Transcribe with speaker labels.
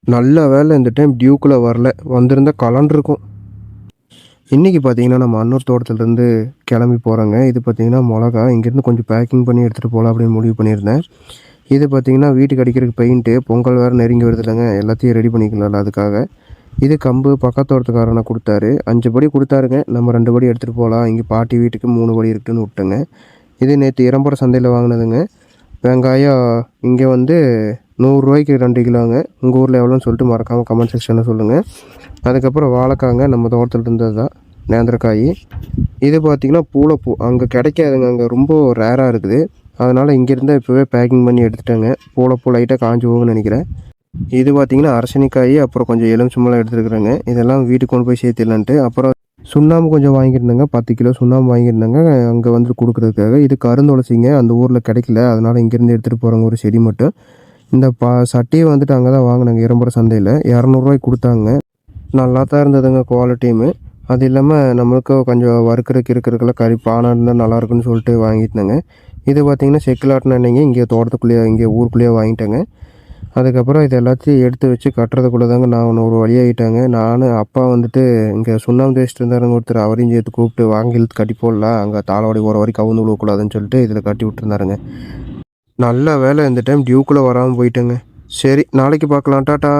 Speaker 1: நல்ல வேளை இந்த டைம் டியூக்குள்ள வரல. வந்திருந்தா கலண்டுருக்கும். இன்னைக்கு பார்த்தீங்கன்னா, நம்ம அன்னூர் தோட்டத்துலேருந்து கிளம்பி போறோங்க. இது பார்த்தீங்கன்னா மொளகா. இங்கேருந்து கொஞ்சம் பேக்கிங் பண்ணி எடுத்துகிட்டு போகலாம் அப்படின்னு முடிவு பண்ணியிருந்தேன். இது பார்த்தீங்கன்னா, வீட்டுக்கு அடிக்கிறதுக்கு பெயிண்ட்டு. பொங்கல் வேறு நெருங்கி வருதுல்லங்க. எல்லாத்தையும் ரெடி பண்ணிக்கலாம்ல அதுக்காக. இது கம்பு பக்கத்து தோட்டத்துக்காரண்ண குடுத்தாரு. 5 படி குடுத்தாருங்க. நம்ம 2 படி எடுத்துகிட்டு போகலாம். இங்கே பாட்டி வீட்டுக்கு 3 படி இருக்குன்னு விட்டேங்க. இது நேத்து இரம்பர சந்தையில வாங்குனதுங்க. வெங்காயம் இங்கே வந்து ரூ. 100க்கு 2 கிலோங்க. உங்கள் ஊரில் எவ்வளோன்னு சொல்லிட்டு மறக்காமல் கமெண்ட் செக்ஷனில் சொல்லுங்கள். அதுக்கப்புறம் வாழைக்காங்க நம்ம தோட்டத்தில் இருந்தது தான். நேந்திரக்காய். இது பார்த்திங்கன்னா பூளைப்பூ. அங்கே கிடைக்காதுங்க. அங்கே ரொம்ப ரேராக இருக்குது. அதனால் இங்கேருந்து இப்போவே பேக்கிங் பண்ணி எடுத்துட்டேங்க. பூளைப்பூ லைட்டாக காஞ்சி போகும்னு நினைக்கிறேன். இது பார்த்திங்கன்னா அரசணிக்காய், அப்புறம் கொஞ்சம் எலுமிச்சம்பழம் எடுத்துருக்குறேங்க. இதெல்லாம் வீட்டுக்கு கொண்டு போய் சேர்த்திடலான்ட்டு. அப்புறம் சுண்ணாம்பு கொஞ்சம் வாங்கியிருந்தேங்க. 10 கிலோ சுண்ணாம்பு வாங்கியிருந்தேங்க அங்கே வந்து கொடுக்குறதுக்காக. இது கருந்துளசிங்க. அந்த ஊரில் கிடைக்கல. அதனால் இங்கேருந்து எடுத்துகிட்டு போகிறவங்க ஒரு செடி மட்டும். இந்த சட்டியை வந்துட்டு அங்கே தான் வாங்கினாங்க இரம்பர சந்தையில். 200 கொடுத்தாங்க. நல்லா தான் இருந்ததுங்க குவாலிட்டியுமே. அது இல்லாமல் நம்மளுக்கு கொஞ்சம் வறுக்கிறதுக்கு இருக்கிறதுக்கெல்லாம் கறி பானை இருந்தால் நல்லாயிருக்குன்னு சொல்லிட்டு வாங்கிட்டேங்க. இது பார்த்திங்கன்னா செக்கிலாட்டின எண்ணெய்ங்க. இங்கே தோட்டத்துக்குள்ளேயே இங்கே ஊருக்குள்ளேயே வாங்கிட்டேங்க. அதுக்கப்புறம் இது எல்லாத்தையும் எடுத்து வச்சு கட்டுறதுக்குள்ளே தாங்க நான் ஒரு வழியாகிட்டாங்க. அப்பா வந்துட்டு இங்கே சுண்ணாம்பு தேய்ச்சிட்டு இருந்தாருங்க ஒருத்தர். அவரையும் சேர்த்து கூப்பிட்டு வாங்கி இழுத்து கட்டி போடலாம். அங்கே தாளவாடி போகிற வரைக்கும் கவுந்து விழுவக்கூடாதுன்னு சொல்லிட்டு இதில் கட்டி விட்டுருந்தாருங்க. நல்ல வேலை இந்த டைம் டியூக்குள்ளே வராமல் போயிட்டேங்க. சரி நாளைக்கு பார்க்கலாம். டாட்டா.